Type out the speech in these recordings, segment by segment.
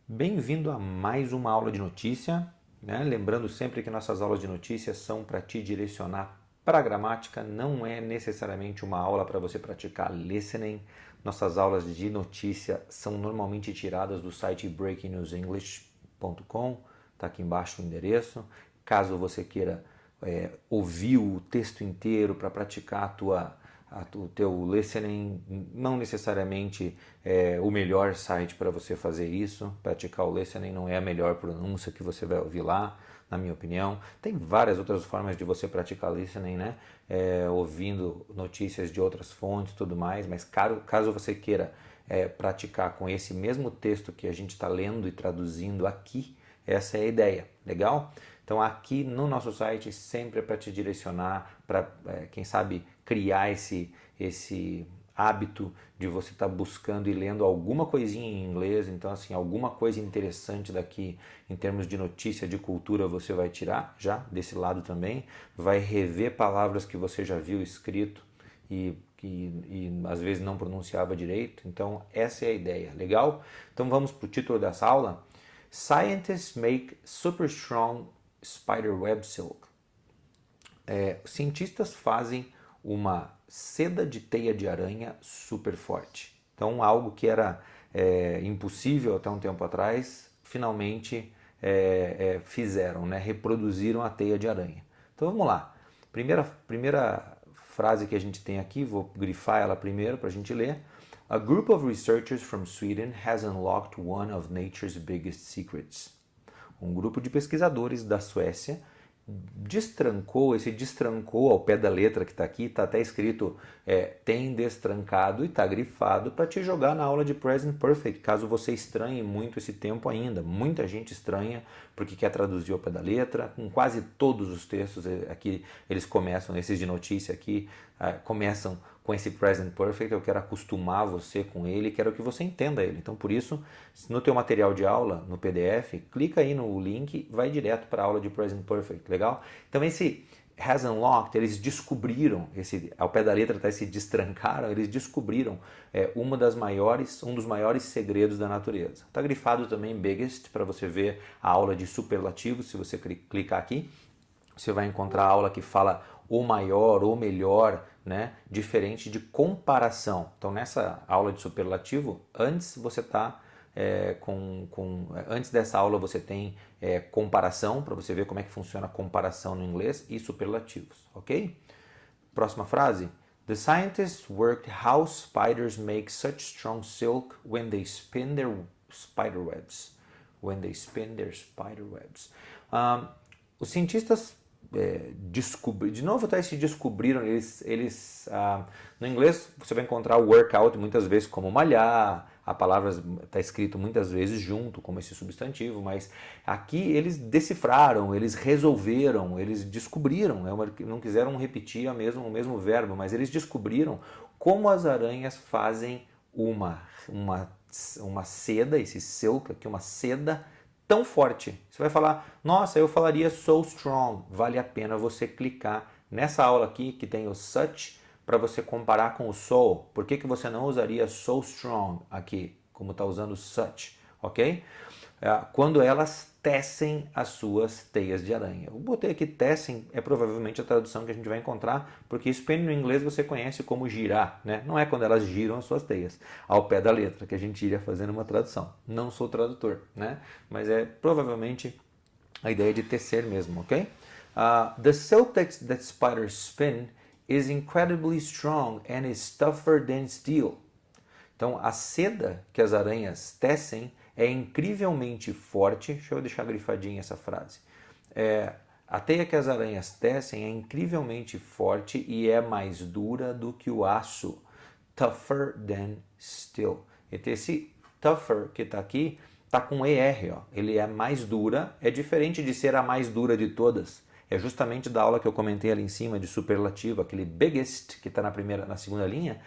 Bem-vindo a mais uma aula de notícia, né? Lembrando sempre que nossas aulas de notícias são para te direcionar para a gramática, não é necessariamente uma aula para você praticar listening. Nossas aulas de notícia são normalmente tiradas do site breakingnewsenglish.com, está aqui embaixo o endereço. Caso você queira ouvir o texto inteiro para praticar o teu listening, não necessariamente é o melhor site para você fazer isso. Praticar o listening não é a melhor pronúncia que você vai ouvir lá, na minha opinião. Tem várias outras formas de você praticar listening, né? Ouvindo notícias de outras fontes e tudo mais, mas caso você queira praticar com esse mesmo texto que a gente está lendo e traduzindo aqui, essa é a ideia, legal? Então aqui no nosso site sempre é para te direcionar, para quem sabe criar esse hábito de você estar buscando e lendo alguma coisinha em inglês. Então assim, alguma coisa interessante daqui em termos de notícia, de cultura, você vai tirar já desse lado também, vai rever palavras que você já viu escrito e às vezes não pronunciava direito. Então essa é a ideia, legal? Então vamos para o título dessa aula. Scientists make super strong spiderweb silk. Cientistas fazem uma seda de teia de aranha super forte. Então, algo que era impossível até um tempo atrás, finalmente fizeram, né? Reproduziram a teia de aranha. Então, vamos lá. Primeira frase que a gente tem aqui, vou grifar ela primeiro para a gente ler. A group of researchers from Sweden has unlocked one of nature's biggest secrets. Um grupo de pesquisadores da Suécia destrancou ao pé da letra que está aqui, está até escrito tem destrancado e está grifado para te jogar na aula de Present Perfect, caso você estranhe muito esse tempo ainda. Muita gente estranha porque quer traduzir ao pé da letra. Com quase todos os textos aqui, eles começam, esses de notícia aqui, começam com esse Present Perfect. Eu quero acostumar você com ele, quero que você entenda ele. Então, por isso, no teu material de aula, no PDF, clica aí no link, vai direto para a aula de Present Perfect, legal? Então, esse has unlocked, eles descobriram, ao pé da letra tá, esse destrancaram, eles descobriram um dos maiores segredos da natureza. Está grifado também biggest, para você ver a aula de superlativos. Se você clicar aqui, você vai encontrar a aula que fala o maior, o melhor, né? Diferente de comparação. Então, nessa aula de superlativo, antes você está antes dessa aula você tem comparação, para você ver como é que funciona a comparação no inglês, e superlativos, ok? Próxima frase. The scientists worked how spiders make such strong silk when they spin their spider webs. When they spin their spider webs. Os cientistas de novo, tá, se descobriram, no inglês você vai encontrar o workout muitas vezes como malhar, a palavra está escrito muitas vezes junto como esse substantivo, mas aqui eles decifraram, eles resolveram, eles descobriram, né, não quiseram repetir o mesmo verbo, mas eles descobriram como as aranhas fazem uma seda, esse silk aqui, uma seda tão forte. Você vai falar, nossa, eu falaria so strong. Vale a pena você clicar nessa aula aqui que tem o such para você comparar com o so. Por que você não usaria so strong aqui, como está usando such, ok? Quando elas tecem as suas teias de aranha. Eu botei aqui tecem, é provavelmente a tradução que a gente vai encontrar, porque spin no inglês você conhece como girar, né? Não é quando elas giram as suas teias, ao pé da letra, que a gente iria fazendo uma tradução. Não sou tradutor, né? Mas é provavelmente a ideia de tecer mesmo, ok? The silk that spiders spin is incredibly strong and is tougher than steel. Então, a seda que as aranhas tecem é incrivelmente forte. Deixa eu deixar grifadinha essa frase. A teia que as aranhas tecem é incrivelmente forte e é mais dura do que o aço. Tougher than steel. E esse tougher que está aqui está com ER. Ó. Ele é mais dura, é diferente de ser a mais dura de todas. É justamente da aula que eu comentei ali em cima de superlativo, aquele biggest que está na segunda linha.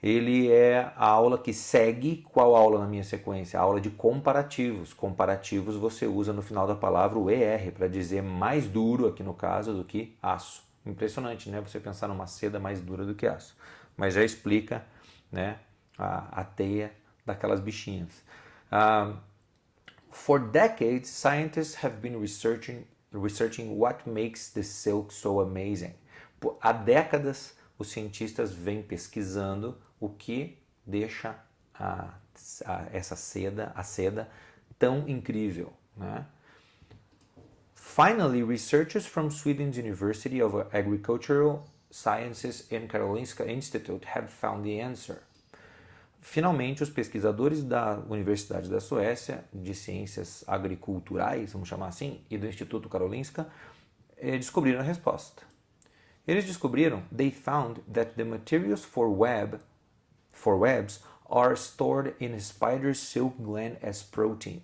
Ele é a aula que segue qual aula na minha sequência? A aula de comparativos. Comparativos você usa no final da palavra o ER para dizer mais duro, aqui no caso, do que aço. Impressionante, né? Você pensar numa seda mais dura do que aço. Mas já explica, né, a teia daquelas bichinhas. For decades, scientists have been researching what makes the silk so amazing. Há décadas, os cientistas vêm pesquisando o que deixa essa seda tão incrível, né? Finally, researchers from Sweden's University of Agricultural Sciences and Karolinska Institute have found the answer. Finalmente, os pesquisadores da Universidade da Suécia, de Ciências Agriculturais, vamos chamar assim, e do Instituto Karolinska, descobriram a resposta. Eles descobriram, they found that the materials for webs are stored in a spider's silk gland as protein.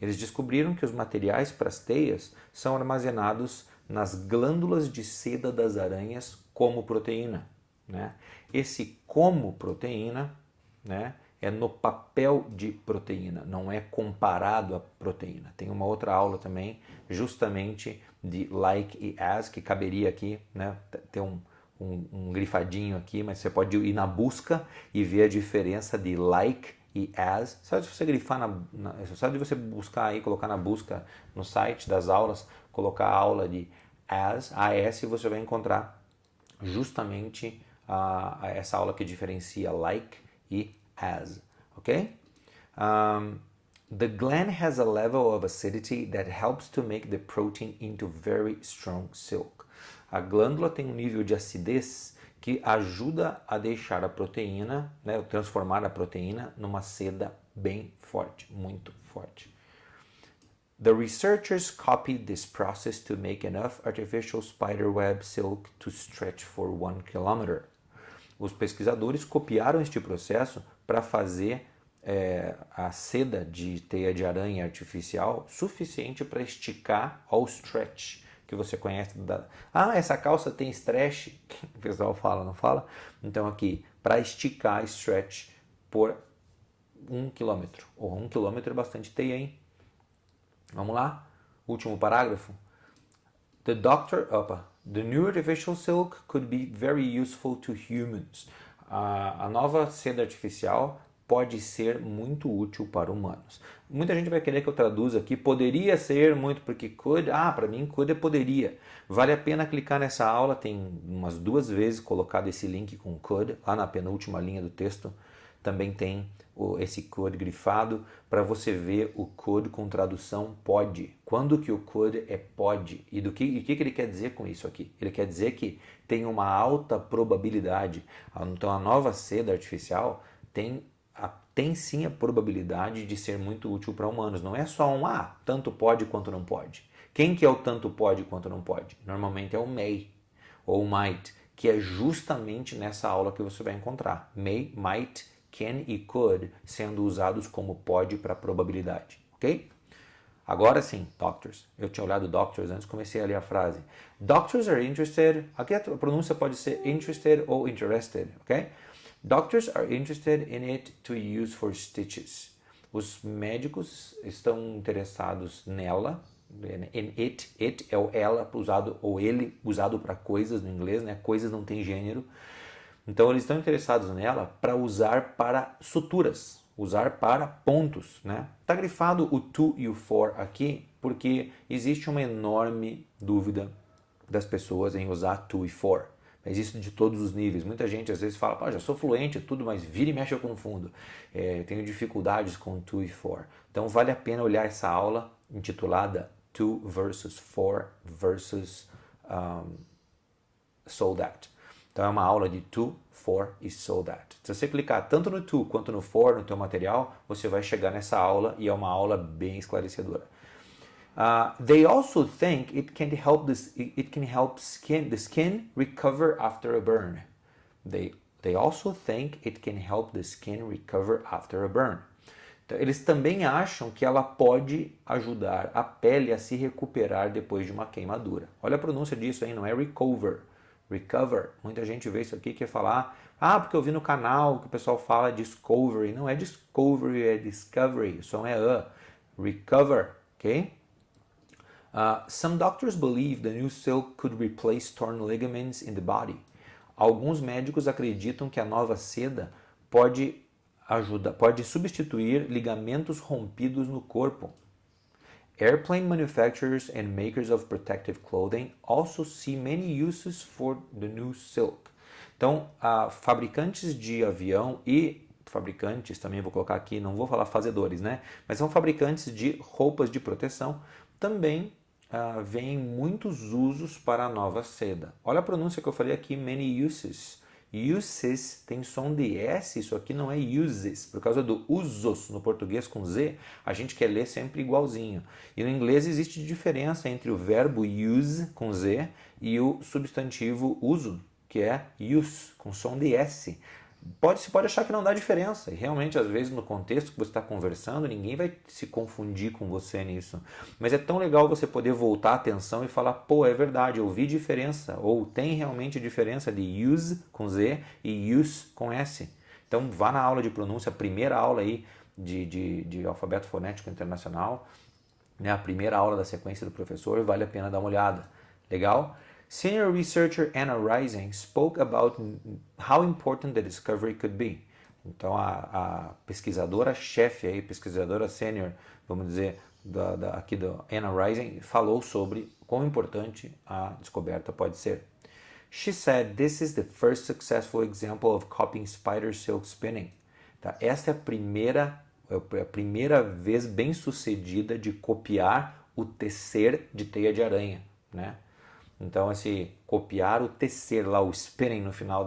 Eles descobriram que os materiais para as teias são armazenados nas glândulas de seda das aranhas como proteína, né? Esse como proteína, né, é no papel de proteína, não é comparado à proteína. Tem uma outra aula também, justamente de like e as, que caberia aqui, né, ter um grifadinho aqui, mas você pode ir na busca e ver a diferença de like e as. Só de você grifar, só de você buscar aí, colocar na busca no site das aulas, colocar a aula de as, você vai encontrar justamente essa aula que diferencia like e as, ok? The gland has a level of acidity that helps to make the protein into very strong silk. A glândula tem um nível de acidez que ajuda a deixar a proteína, né, transformar a proteína numa seda bem forte, muito forte. The researchers copied this process to make enough artificial spiderweb silk to stretch for 1 kilometer. Os pesquisadores copiaram este processo para fazer a seda de teia de aranha artificial suficiente para esticar ao stretch, que você conhece. Essa calça tem stretch, o pessoal fala, não fala? Então aqui, para esticar stretch por 1 quilômetro. 1 quilômetro é bastante teia, hein? Vamos lá? Último parágrafo. The new artificial silk could be very useful to humans. A nova seda artificial pode ser muito útil para humanos. Muita gente vai querer que eu traduza aqui, poderia ser muito, porque could, para mim could é poderia. Vale a pena clicar nessa aula, tem umas 2 vezes colocado esse link com could, lá na penúltima linha do texto, também tem esse could grifado, para você ver o could com tradução pode. Quando que o could é pode? E o que ele quer dizer com isso aqui? Ele quer dizer que tem uma alta probabilidade. Então a nova seda artificial tem sim a probabilidade de ser muito útil para humanos. Não é só tanto pode quanto não pode. Quem que é o tanto pode quanto não pode? Normalmente é o may ou might, que é justamente nessa aula que você vai encontrar. May, might, can e could sendo usados como pode para probabilidade, ok? Agora sim, doctors. Eu tinha olhado doctors antes, comecei a ler a frase. Doctors are interested. Aqui a pronúncia pode ser interested ou interested, ok? Doctors are interested in it to use for stitches. Os médicos estão interessados nela, in it. It é o ela usado, ou ele usado para coisas no inglês, né? Coisas não tem gênero. Então eles estão interessados nela para usar para suturas, usar para pontos, né? Tá grifado o to e o for aqui porque existe uma enorme dúvida das pessoas em usar to e for. Mas isso de todos os níveis. Muita gente às vezes fala, já sou fluente e tudo, mas vira e mexe eu confundo. Tenho dificuldades com to e for. Então vale a pena olhar essa aula intitulada to versus for versus so that. Então é uma aula de to, for e so that. Se você clicar tanto no to quanto no for no teu material, você vai chegar nessa aula e é uma aula bem esclarecedora. They also think it can help the skin recover after a burn. They also think it can help the skin recover after a burn. Então, eles também acham que ela pode ajudar a pele a se recuperar depois de uma queimadura. Olha a pronúncia disso aí, não é recover. Recover. Muita gente vê isso aqui que quer falar, porque eu vi no canal que o pessoal fala discovery. Não é discovery, é discovery. O som é recover, ok? Some doctors believe the new silk could replace torn ligaments in the body. Alguns médicos acreditam que a nova seda pode substituir ligamentos rompidos no corpo. Airplane manufacturers and makers of protective clothing also see many uses for the new silk. Então, fabricantes de avião e fabricantes, também vou colocar aqui, não vou falar fazedores, né? Mas são fabricantes de roupas de proteção, também veem muitos usos para a nova seda. Olha a pronúncia que eu falei aqui, many uses. Uses tem som de S, isso aqui não é uses, por causa do usos no português com Z, a gente quer ler sempre igualzinho. E no inglês existe diferença entre o verbo use com Z e o substantivo uso, que é use, com som de S. Você pode achar que não dá diferença, e realmente às vezes no contexto que você está conversando, ninguém vai se confundir com você nisso. Mas é tão legal você poder voltar a atenção e falar, pô, é verdade, eu vi diferença, ou tem realmente diferença de use com Z e use com S. Então vá na aula de pronúncia, a primeira aula aí de alfabeto fonético internacional, né, a primeira aula da sequência do professor, vale a pena dar uma olhada. Legal? Senior researcher Anna Rising spoke about how important the discovery could be. Então a pesquisadora-chefe aí, pesquisadora sênior, vamos dizer, aqui do Anna Rising, falou sobre quão importante a descoberta pode ser. She said this is the first successful example of copying spider silk spinning. Tá? Esta é a primeira vez bem sucedida de copiar o tecer de teia de aranha, né? Então, esse copiar o tecer lá, o spinning no final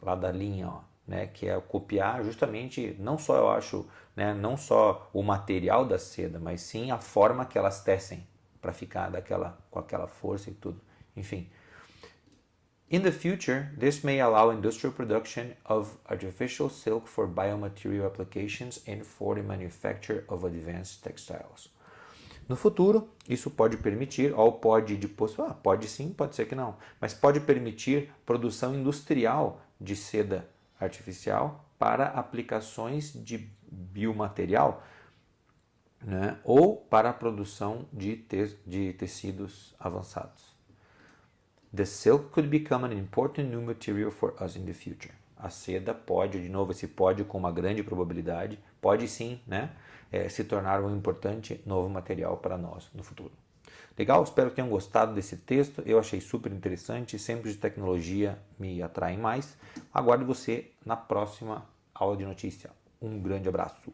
lá da linha, ó, né? Que é copiar justamente, não só eu acho, né? Não só o material da seda, mas sim a forma que elas tecem para ficar com aquela força e tudo. Enfim. In the future, this may allow industrial production of artificial silk for biomaterial applications and for the manufacture of advanced textiles. No futuro, isso pode permitir, ou pode pode sim, pode ser que não, mas pode permitir produção industrial de seda artificial para aplicações de biomaterial, né, ou para a produção de tecidos avançados. The silk could become an important new material for us in the future. A seda pode, de novo, esse pode com uma grande probabilidade, pode sim, né, se tornar um importante novo material para nós no futuro. Legal? Espero que tenham gostado desse texto. Eu achei super interessante. Sempre de tecnologia me atraem mais. Aguardo você na próxima aula de notícia. Um grande abraço.